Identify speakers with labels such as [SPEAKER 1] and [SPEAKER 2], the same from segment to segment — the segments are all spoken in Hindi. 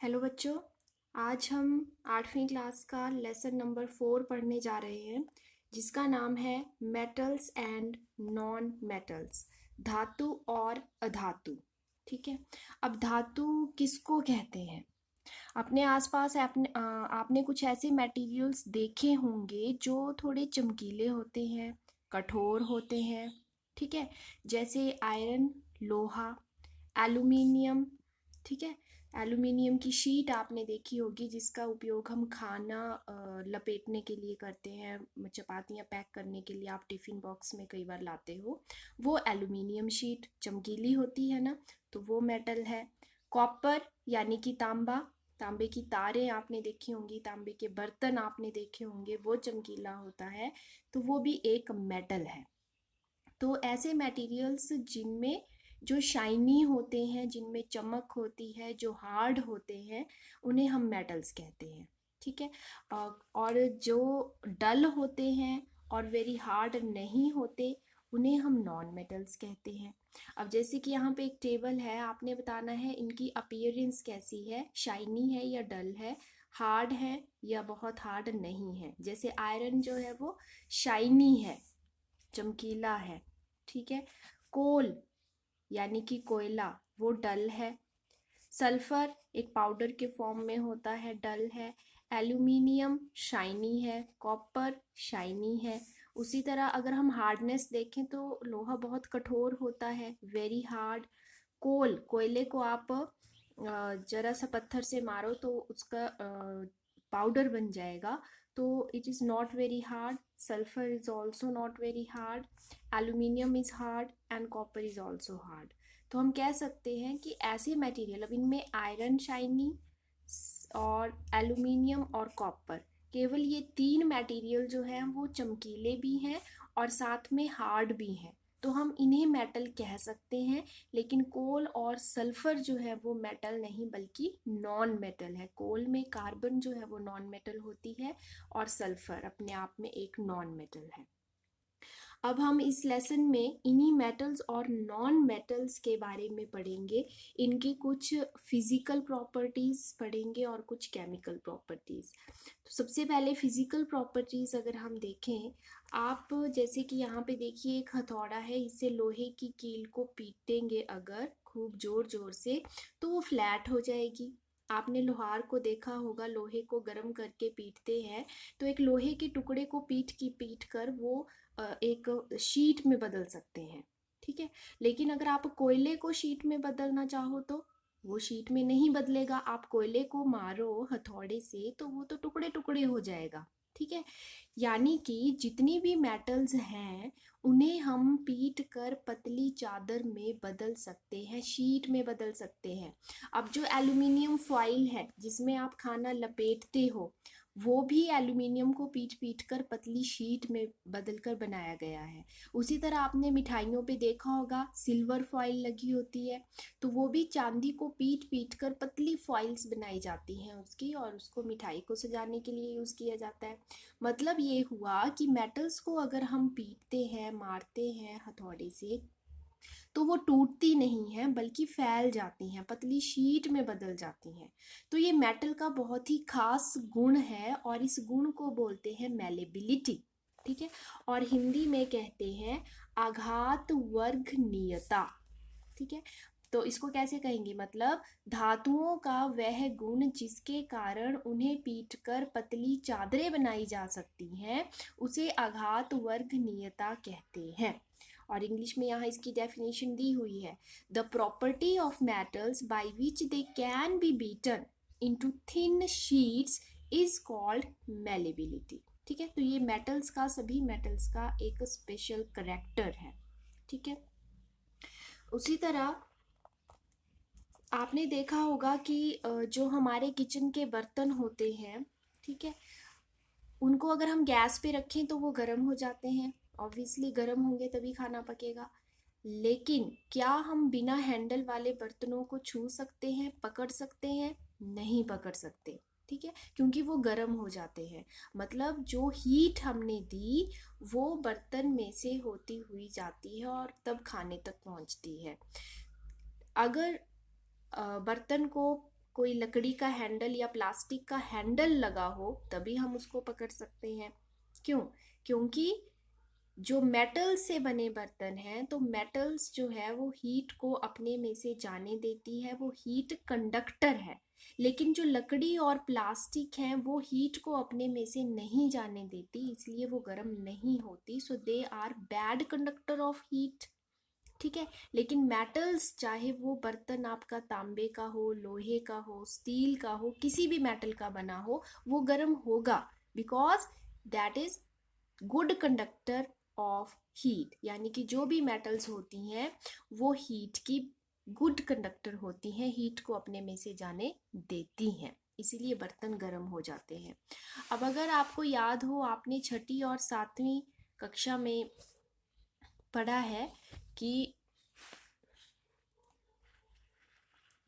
[SPEAKER 1] हेलो बच्चों। आज हम 8वीं क्लास का लेसन नंबर 4 पढ़ने जा रहे हैं, जिसका नाम है मेटल्स एंड नॉन मेटल्स, धातु और अधातु। ठीक है। अब धातु किसको कहते हैं? अपने आसपास आपने कुछ ऐसे मटेरियल्स देखे होंगे जो थोड़े चमकीले होते हैं, कठोर होते हैं। ठीक है। जैसे आयरन, लोहा, एल्यूमिनियम। ठीक है। एल्यूमिनियम की शीट आपने देखी होगी, जिसका उपयोग हम खाना लपेटने के लिए करते हैं, चपातियाँ पैक करने के लिए आप टिफ़िन बॉक्स में कई बार लाते हो। वो एल्यूमिनियम शीट चमकीली होती है ना, तो वो मेटल है। कॉपर यानी कि तांबा, तांबे की तारें आपने देखी होंगी, तांबे के बर्तन आपने देखे होंगे, वो चमकीला होता है, तो वो भी एक मेटल है। तो ऐसे मटेरियल्स जिनमें जो शाइनी होते हैं, जिनमें चमक होती है, जो हार्ड होते हैं, उन्हें हम मेटल्स कहते हैं। ठीक है। और जो डल होते हैं और वेरी हार्ड नहीं होते, उन्हें हम नॉन मेटल्स कहते हैं। अब जैसे कि यहाँ पे एक टेबल है, आपने बताना है इनकी अपीयरेंस कैसी है, शाइनी है या डल है, हार्ड है या बहुत हार्ड नहीं है। जैसे आयरन जो है वो शाइनी है, चमकीला है। ठीक है। कोल यानी कि कोयला, वो डल है। सल्फर एक पाउडर के फॉर्म में होता है, डल है। एल्यूमिनियम शाइनी है, कॉपर शाइनी है। उसी तरह अगर हम हार्डनेस देखें तो लोहा बहुत कठोर होता है, वेरी हार्ड। कोल, कोयले को आप जरा सा पत्थर से मारो तो उसका पाउडर बन जाएगा, तो it is not very hard. Sulphur is also not very hard. Aluminium is hard and copper is also hard. तो हम कह सकते हैं कि ऐसे मटेरियल, अब इनमें आयरन शाइनी और एल्यूमिनियम और कॉपर, केवल ये तीन मटेरियल जो है वो चमकीले भी हैं और साथ में हार्ड भी हैं, तो हम इन्हें मेटल कह सकते हैं। लेकिन कोल और सल्फर जो है वो मेटल नहीं बल्कि नॉन मेटल है। कोल में कार्बन जो है वो नॉन मेटल होती है और सल्फर अपने आप में एक नॉन मेटल है। अब हम इस लेसन में इन्हीं मेटल्स और नॉन मेटल्स के बारे में पढ़ेंगे। इनकी कुछ फिजिकल प्रॉपर्टीज पढ़ेंगे और कुछ केमिकल प्रॉपर्टीज। तो सबसे पहले फिजिकल प्रॉपर्टीज अगर हम देखें, आप जैसे कि यहाँ पे देखिए एक हथौड़ा है, इससे लोहे की कील को पीटेंगे अगर खूब जोर जोर से, तो वो फ्लैट हो जाएगी। आपने लोहार को देखा होगा, लोहे को गर्म करके पीटते हैं, तो एक लोहे के टुकड़े को पीट कर वो एक शीट में बदल सकते हैं। ठीक है। लेकिन अगर आप कोयले को शीट में बदलना चाहो तो वो शीट में नहीं बदलेगा। आप कोयले को मारो हथौड़े से तो वो तो टुकड़े टुकड़े हो जाएगा। ठीक है। यानी कि जितनी भी मेटल्स हैं उन्हें हम पीट कर पतली चादर में बदल सकते हैं, शीट में बदल सकते हैं। अब जो एल्यूमिनियम फॉइल है जिसमें आप खाना लपेटते हो, वो भी एल्यूमिनियम को पीट पीट कर पतली शीट में बदल कर बनाया गया है। उसी तरह आपने मिठाइयों पे देखा होगा, सिल्वर फॉइल लगी होती है, तो वो भी चांदी को पीट पीट कर पतली फॉइल्स बनाई जाती हैं उसकी, और उसको मिठाई को सजाने के लिए यूज़ किया जाता है। मतलब ये हुआ कि मेटल्स को अगर हम पीटते हैं, मारते हैं हथौड़े से, तो वो टूटती नहीं है बल्कि फैल जाती हैं, पतली शीट में बदल जाती हैं। तो ये मेटल का बहुत ही खास गुण है और इस गुण को बोलते हैं मैलेबिलिटी। ठीक है। और हिंदी में कहते हैं आघात वर्गनीयता। ठीक है। तो इसको कैसे कहेंगे, मतलब धातुओं का वह गुण जिसके कारण उन्हें पीटकर पतली चादरें बनाई जा सकती हैं, उसे आघात वर्गनीयता कहते हैं। और इंग्लिश में यहाँ इसकी डेफिनेशन दी हुई है, the property of metals by which they can be beaten into thin sheets is called malleability. ठीक है। तो ये मेटल्स का, सभी मेटल्स का एक स्पेशल करेक्टर है। ठीक है। उसी तरह आपने देखा होगा कि जो हमारे किचन के बर्तन होते हैं, ठीक है, उनको अगर हम गैस पे रखें तो वो गर्म हो जाते हैं। ऑब्वियसली गर्म होंगे तभी खाना पकेगा। लेकिन क्या हम बिना हैंडल वाले बर्तनों को छू सकते हैं, पकड़ सकते हैं? नहीं पकड़ सकते। ठीक है। क्योंकि वो गर्म हो जाते हैं। मतलब जो हीट हमने दी वो बर्तन में से होती हुई जाती है और तब खाने तक पहुंचती है। अगर बर्तन को कोई लकड़ी का हैंडल या प्लास्टिक का हैंडल लगा हो तभी हम उसको पकड़ सकते हैं। क्यों? क्योंकि जो मेटल से बने बर्तन हैं तो मेटल्स जो है वो हीट को अपने में से जाने देती है, वो हीट कंडक्टर है। लेकिन जो लकड़ी और प्लास्टिक हैं वो हीट को अपने में से नहीं जाने देती, इसलिए वो गर्म नहीं होती। So they are bad conductor of heat. ठीक है। लेकिन मेटल्स, चाहे वो बर्तन आपका तांबे का हो, लोहे का हो, स्टील का हो, किसी भी मेटल का बना हो, वो गर्म होगा, because that is good conductor of heat. यानी कि जो भी मेटल्स होती हैं वो हीट की गुड कंडक्टर होती हैं, हीट को अपने में से जाने देती हैं, इसीलिए बर्तन गर्म हो जाते हैं। अब अगर आपको याद हो, आपने छठी और सातवीं कक्षा में पढ़ा है कि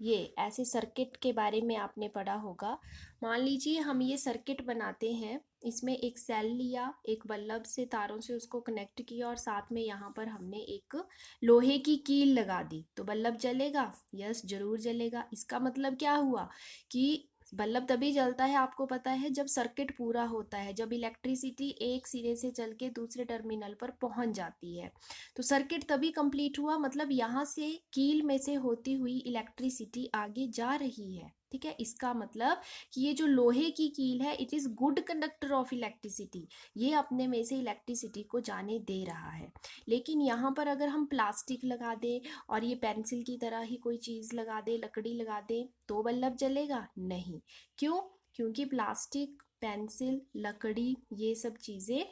[SPEAKER 1] ये ऐसे सर्किट के बारे में आपने पढ़ा होगा। मान लीजिए हम ये सर्किट बनाते हैं, इसमें एक सेल लिया, एक बल्ब से तारों से उसको कनेक्ट किया और साथ में यहाँ पर हमने एक लोहे की कील लगा दी, तो बल्ब जलेगा? यस, जरूर जलेगा। इसका मतलब क्या हुआ कि बल्ब तभी जलता है, आपको पता है, जब सर्किट पूरा होता है, जब इलेक्ट्रिसिटी एक सिरे से चल के दूसरे टर्मिनल पर पहुंच जाती है। तो सर्किट तभी कंप्लीट हुआ, मतलब यहाँ से कील में से होती हुई इलेक्ट्रिसिटी आगे जा रही है। ठीक है। इसका मतलब कि ये जो लोहे की कील है, it is good conductor of electricity, ये अपने में से इलेक्ट्रिसिटी को जाने दे रहा है। लेकिन यहाँ पर अगर हम प्लास्टिक लगा दे और ये पेंसिल की तरह ही कोई चीज लगा दे, लकड़ी लगा दे, तो बल्ब जलेगा? नहीं। क्यों? क्योंकि प्लास्टिक, पेंसिल, लकड़ी, ये सब चीजें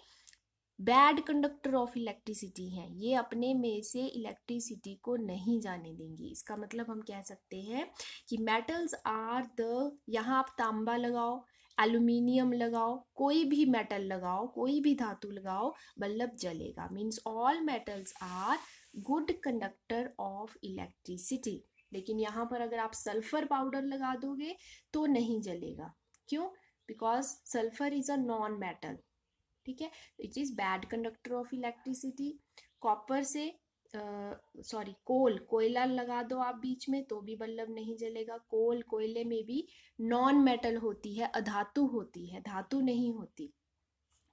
[SPEAKER 1] बैड कंडक्टर ऑफ इलेक्ट्रिसिटी हैं, ये अपने में से इलेक्ट्रिसिटी को नहीं जाने देंगी। इसका मतलब हम कह सकते हैं कि मेटल्स आर द, यहाँ आप तांबा लगाओ, एल्यूमिनियम लगाओ, कोई भी मेटल लगाओ, कोई भी धातु लगाओ, बल्ब जलेगा। Means all metals are good conductor of electricity. लेकिन यहाँ पर अगर आप सल्फर पाउडर लगा दोगे तो नहीं जलेगा। क्यों? Because sulphur is a non metal. ठीक है। It is bad conductor of electricity. Copper से कोयला लगा दो आप बीच में तो भी बल्ब नहीं जलेगा। कोयले में भी नॉन मेटल होती है, अधातु होती है, धातु नहीं होती।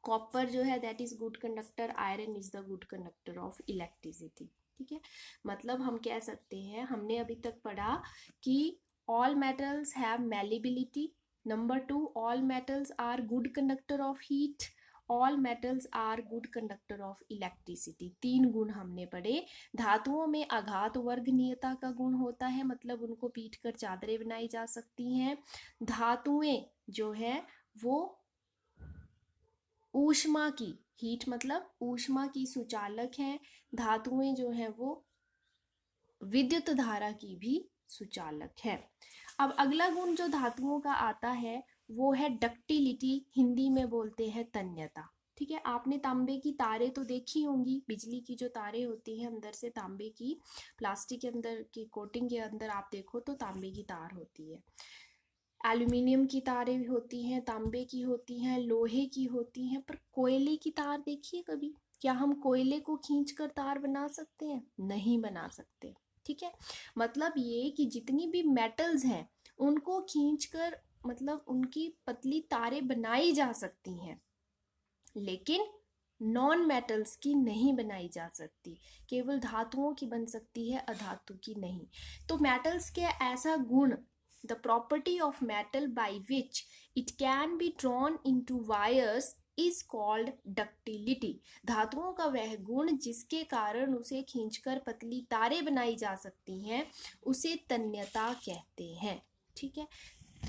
[SPEAKER 1] कॉपर जो है that is good conductor, iron is the good conductor of electricity. ठीक है। मतलब हम कह सकते हैं, हमने अभी तक पढ़ा कि all metals have malleability, number 2 all metals are good conductor of heat, all metals are good conductor of electricity. 3 गुण हमने पढ़े। धातुओं में आघात वर्गनीयता का गुण होता है, मतलब उनको पीट कर चादरें बनाई जा सकती हैं। धातुएं जो है वो ऊष्मा की, हीट मतलब ऊष्मा की सुचालक है। धातुएं जो है वो विद्युत धारा की भी सुचालक है। अब अगला गुण जो धातुओं का आता है वो है डक्टिलिटी, हिंदी में बोलते हैं तन्यता। ठीक है। आपने तांबे की तारें तो देखी होंगी, बिजली की जो तारें होती हैं अंदर से तांबे की, प्लास्टिक के अंदर की कोटिंग के अंदर आप देखो तो तांबे की तार होती है। एल्यूमिनियम की तारें होती हैं, तांबे की होती हैं, लोहे की होती हैं, पर कोयले की तार देखिए कभी? क्या हम कोयले को खींचकर तार बना सकते हैं? नहीं बना सकते। ठीक है। मतलब ये कि जितनी भी मेटल्स हैं उनको खींचकर, मतलब उनकी पतली तारें बनाई जा सकती हैं, लेकिन नॉन मेटल्स की नहीं बनाई जा सकती। केवल धातुओं की बन सकती है, अधातु की नहीं। तो मेटल्स के ऐसा गुण, the property of metal by which it can be drawn into wires is called ductility. धातुओं का वह गुण जिसके कारण उसे खींचकर पतली तारें बनाई जा सकती हैं, उसे तन्यता कहते हैं। ठीक है।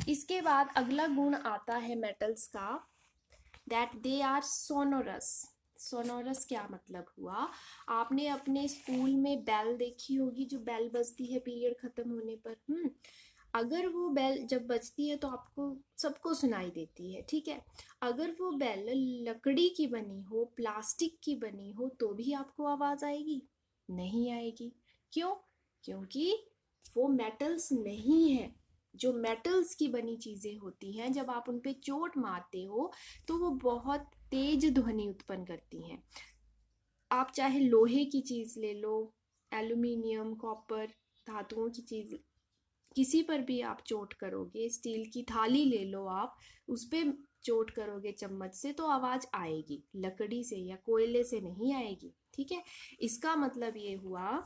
[SPEAKER 1] इसके बाद अगला गुण आता है मेटल्स का, that they are sonorous. Sonorous क्या मतलब हुआ? आपने अपने स्कूल में बेल देखी होगी, जो बेल बजती है पीरियड खत्म होने पर। अगर वो बेल जब बजती है तो आपको सबको सुनाई देती है। ठीक है। अगर वो बेल लकड़ी की बनी हो, प्लास्टिक की बनी हो, तो भी आपको आवाज आएगी? नहीं आएगी। क्यों? क्योंकि वो मेटल्स नहीं है। जो मेटल्स की बनी चीजें होती हैं, जब आप उन पे चोट मारते हो तो वो बहुत तेज ध्वनि उत्पन्न करती हैं। आप चाहे लोहे की चीज ले लो, एल्यूमिनियम, कॉपर, धातुओं की चीज किसी पर भी आप चोट करोगे, स्टील की थाली ले लो आप, उस पे चोट करोगे चम्मच से तो आवाज आएगी, लकड़ी से या कोयले से नहीं आएगी। ठीक है, इसका मतलब ये हुआ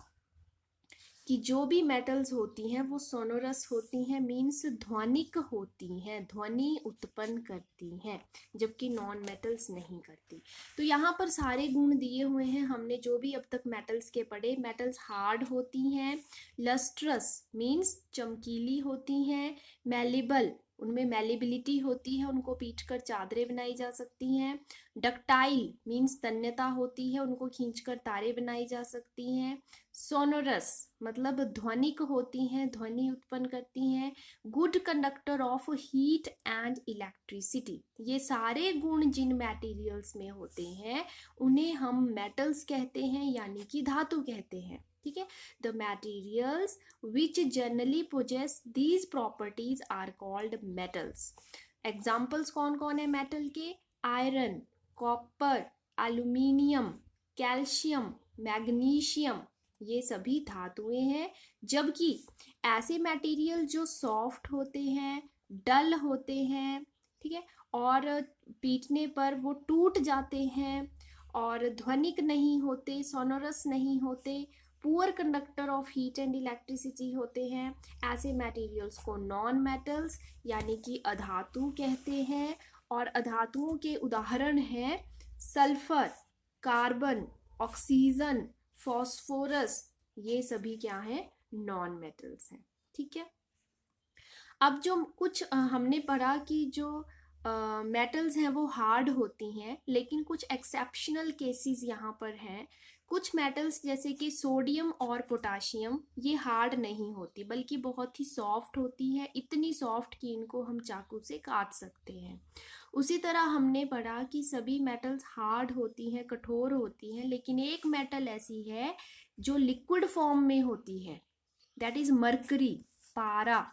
[SPEAKER 1] कि जो भी मेटल्स होती हैं वो सोनोरस होती हैं, मीन्स ध्वनिक होती हैं, ध्वनि उत्पन्न करती हैं, जबकि नॉन मेटल्स नहीं करती। तो यहाँ पर सारे गुण दिए हुए हैं हमने जो भी अब तक मेटल्स के पढ़े। मेटल्स हार्ड होती हैं, लस्ट्रस मीन्स चमकीली होती हैं, मैलिबल उनमें मैलिबिलिटी होती है, उनको पीट कर चादरें बनाई जा सकती हैं, डक्टाइल मीन्स तन्यता होती है, उनको खींचकर तारे बनाई जा सकती हैं, सोनोरस मतलब ध्वनिक होती हैं, ध्वनि उत्पन्न करती हैं, good conductor of heat and electricity. ये सारे गुण जिन मटेरियल्स में होते हैं उन्हें हम मेटल्स कहते हैं, यानी कि धातु कहते हैं। ठीक है, the materials which generally possess these properties are called metals. Examples कौन कौन है मेटल के? Iron, copper, aluminium, calcium, magnesium, ये सभी धातुएं हैं। जबकि ऐसे मटेरियल जो सॉफ्ट होते हैं, डल होते हैं, ठीक है, और पीटने पर वो टूट जाते हैं और ध्वनिक नहीं होते, सोनोरस नहीं होते, poor conductor of heat and electricity होते हैं, ऐसे मटेरियल्स को नॉन मेटल्स यानी कि अधातु कहते हैं। और अधातुओं के उदाहरण हैं सल्फर, कार्बन, ऑक्सीजन, फॉस्फोरस, ये सभी क्या है? नॉन मेटल्स हैं। ठीक है, अब जो कुछ हमने पढ़ा कि जो मेटल्स हैं वो हार्ड होती हैं, लेकिन कुछ एक्सेप्शनल केसेस यहाँ पर हैं। कुछ मेटल्स जैसे कि सोडियम और पोटाशियम ये हार्ड नहीं होती बल्कि बहुत ही सॉफ्ट होती है, इतनी सॉफ्ट कि इनको हम चाकू से काट सकते हैं। उसी तरह हमने पढ़ा कि सभी मेटल्स हार्ड होती हैं, कठोर होती हैं, लेकिन एक मेटल ऐसी है जो लिक्विड फॉर्म में होती है, दैट इज मरकरी, पारा।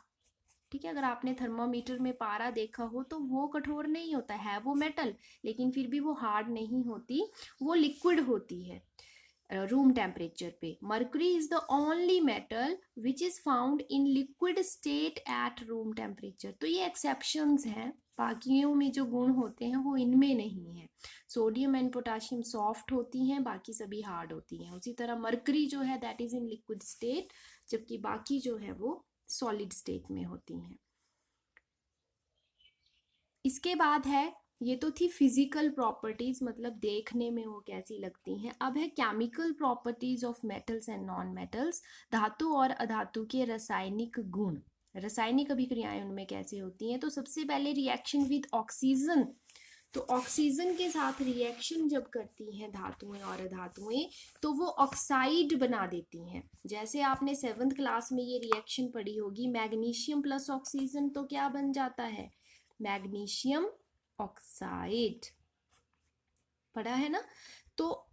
[SPEAKER 1] ठीक है, अगर आपने थर्मामीटर में पारा देखा हो तो वो कठोर नहीं होता है, वो मेटल, लेकिन फिर भी वो हार्ड नहीं होती, वो लिक्विड होती है रूम टेम्परेचर पे। Mercury is the only metal which is found in liquid state at room temperature. तो ये एक्सेप्शंस हैं, बाकियों में जो गुण होते हैं वो इनमें नहीं है। सोडियम एंड पोटाशियम सॉफ्ट होती हैं, बाकी सभी हार्ड होती हैं। उसी तरह मर्क्यूरी जो है that is in liquid state, जबकि बाकी जो है वो सॉलिड स्टेट में होती हैं। इसके बाद है, ये तो थी फिजिकल प्रॉपर्टीज, मतलब देखने में वो कैसी लगती हैं। अब है chemical properties of metals and non metals, धातु और अधातु के रासायनिक गुण, रासायनिक अभिक्रियाएं उनमें कैसे होती हैं। तो सबसे पहले रिएक्शन विद ऑक्सीजन। तो ऑक्सीजन के साथ रिएक्शन जब करती हैं धातुएं और अधातुएं तो वो ऑक्साइड बना देती हैं। जैसे आपने 7th क्लास में ये रिएक्शन पढ़ी होगी, मैग्नीशियम प्लस ऑक्सीजन तो क्या बन जाता है? मैग्नीशियम ऑक्साइड, पढ़ा है ना। तो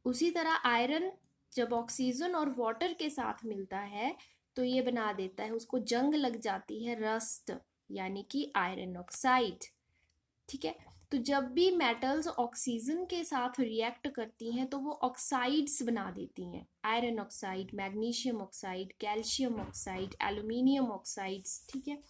[SPEAKER 1] उसी तरह आयरन जब ऑक्सीजन और वाटर के साथ मिलता है तो ये बना देता है, उसको जंग लग जाती है, रस्ट, यानी कि आयरन ऑक्साइड। ठीक है, तो जब भी मेटल्स ऑक्सीजन के साथ रिएक्ट करती हैं तो वो ऑक्साइड्स बना देती हैं, iron oxide, magnesium oxide, calcium oxide, aluminium oxides. ठीक है,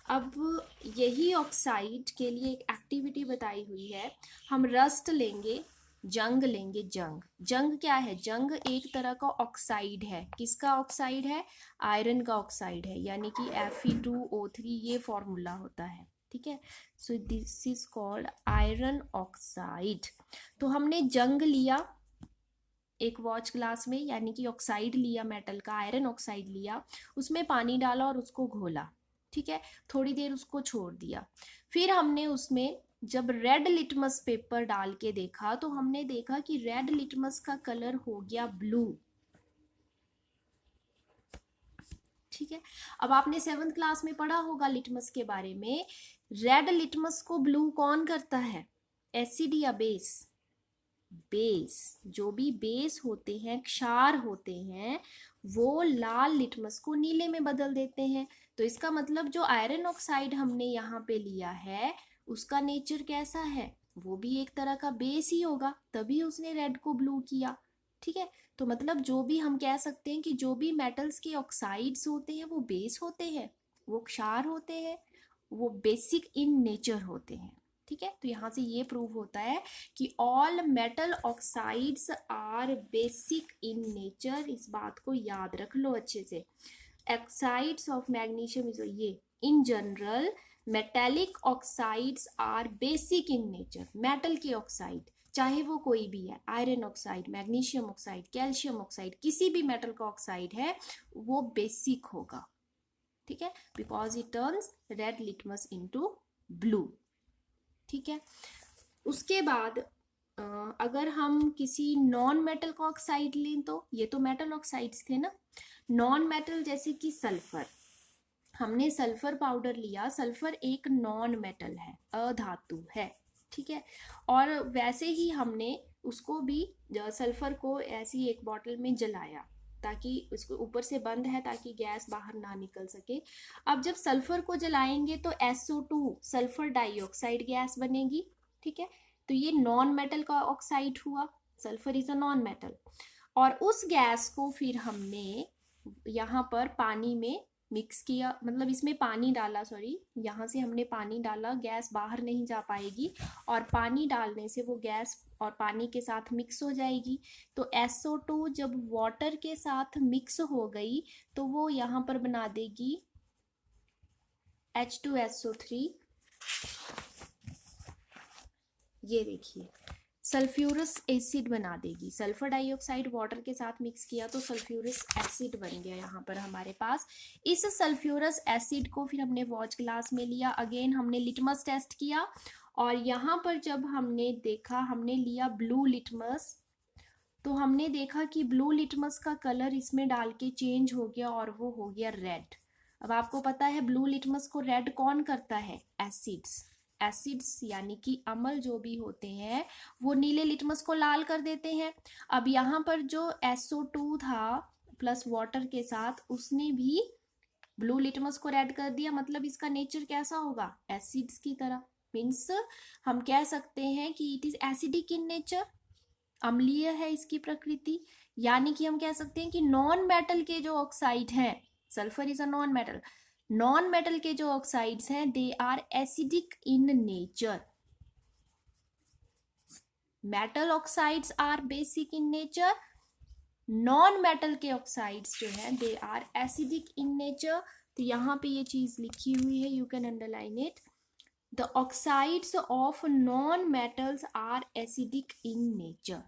[SPEAKER 1] अब यही ऑक्साइड के लिए एक एक्टिविटी बताई हुई है। हम रस्ट लेंगे, जंग लेंगे, जंग, जंग क्या है? जंग एक तरह का ऑक्साइड है। किसका ऑक्साइड है? आयरन का ऑक्साइड है, यानी कि Fe2O3 ये फॉर्मूला होता है। ठीक है, so this is called iron oxide. तो हमने जंग लिया एक वॉच ग्लास में, यानी कि ऑक्साइड लिया मेटल का, आयरन ऑक्साइड लिया, उसमें पानी डाला और उसको घोला। ठीक है, थोड़ी देर उसको छोड़ दिया। फिर हमने उसमें जब रेड लिटमस पेपर डाल के देखा तो हमने देखा कि रेड लिटमस का कलर हो गया ब्लू। ठीक है, अब आपने 7th क्लास में पढ़ा होगा लिटमस के बारे में। रेड लिटमस को ब्लू कौन करता है? एसिड या बेस? बेस। जो भी बेस होते हैं, क्षार होते हैं, वो लाल लिटमस को नीले में बदल देते हैं। तो इसका मतलब जो आयरन ऑक्साइड हमने यहाँ पे लिया है उसका नेचर कैसा है? वो भी एक तरह का बेस ही होगा, तभी उसने रेड को ब्लू किया। ठीक है, तो मतलब जो भी हम कह सकते हैं कि जो भी मेटल्स के ऑक्साइड्स होते हैं वो बेस होते हैं, वो क्षार होते हैं, वो बेसिक इन नेचर होते हैं। ठीक है, तो यहाँ से ये प्रूव होता है कि all metal oxides are basic in nature. इस बात को याद रख लो अच्छे से। ऑक्साइड्स ऑफ मैग्नीशियम इज ये in general metallic oxides are basic in nature. Metal के ऑक्साइड चाहे वो कोई भी है, iron oxide, magnesium oxide, calcium oxide, किसी भी मेटल का ऑक्साइड है वो बेसिक होगा। ठीक है, because it turns red litmus into blue. ठीक है, उसके बाद अगर हम किसी नॉन मेटल का ऑक्साइड लें तो ये तो मेटल ऑक्साइड्स थे ना। नॉन मेटल जैसे कि सल्फर, हमने सल्फर पाउडर लिया। सल्फर एक नॉन मेटल है, अधातु है। ठीक है, और वैसे ही हमने उसको भी सल्फर को ऐसी एक बॉटल में जलाया ताकि उसको ऊपर से बंद है ताकि गैस बाहर ना निकल सके। अब जब सल्फर को जलाएंगे तो SO2 सल्फर डाइऑक्साइड गैस बनेगी। ठीक है, तो ये नॉन मेटल का ऑक्साइड हुआ, sulphur is a non metal. और उस गैस को फिर हमने यहाँ पर पानी में मिक्स किया, मतलब इसमें पानी डाला, सॉरी यहाँ से हमने पानी डाला, गैस बाहर नहीं जा पाएगी और पानी डालने से वो गैस और पानी के साथ मिक्स हो जाएगी। तो SO2 जब वाटर के साथ मिक्स हो गई तो वो यहाँ पर बना देगी H2SO3। ये देखिए सल्फ्यूरस एसिड बना देगी। सल्फर डाइऑक्साइड वाटर के साथ मिक्स किया तो सल्फ्यूरस एसिड बन गया यहाँ पर हमारे पास। इस सल्फ्यूरस एसिड को फिर हमने वॉच ग्लास में लिया, अगेन हमने लिटमस टेस्ट किया और यहाँ पर जब हमने देखा, हमने लिया ब्लू लिटमस, तो हमने देखा कि ब्लू लिटमस का कलर इसमें डाल के चेंज हो गया और वो हो गया रेड। अब आपको पता है ब्लू लिटमस को रेड कौन करता है? एसिड्स। एसिड्स यानी कि अम्ल जो भी होते हैं वो नीले लिटमस को लाल कर देते हैं। अब यहाँ पर जो SO2 था प्लस वाटर के साथ, उसने भी ब्लू लिटमस को रेड कर दिया। मतलब इसका नेचर कैसा होगा? एसिड्स की तरह। मीन्स हम कह सकते हैं कि it is acidic in nature, अम्लीय है इसकी प्रकृति। यानी कि हम कह सकते हैं कि नॉन मेटल के जो ऑक्साइड हैं, sulphur is a non metal, non metal के जो ऑक्साइड्स हैं they are acidic in nature. Metal oxides are basic in nature, non metal के ऑक्साइड्स जो हैं they are acidic in nature. तो यहाँ पे ये चीज लिखी हुई है, you can underline it. The oxides of non metals are acidic in nature.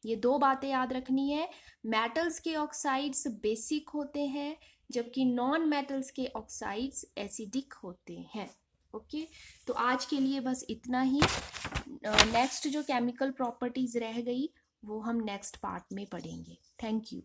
[SPEAKER 1] ये दो बातें याद रखनी है। मेटल्स के ऑक्साइड्स बेसिक होते हैं जबकि नॉन मेटल्स के ऑक्साइड्स एसिडिक होते हैं। ओके, तो आज के लिए बस इतना ही। नेक्स्ट जो केमिकल प्रॉपर्टीज रह गई वो हम नेक्स्ट पार्ट में पढ़ेंगे। Thank you.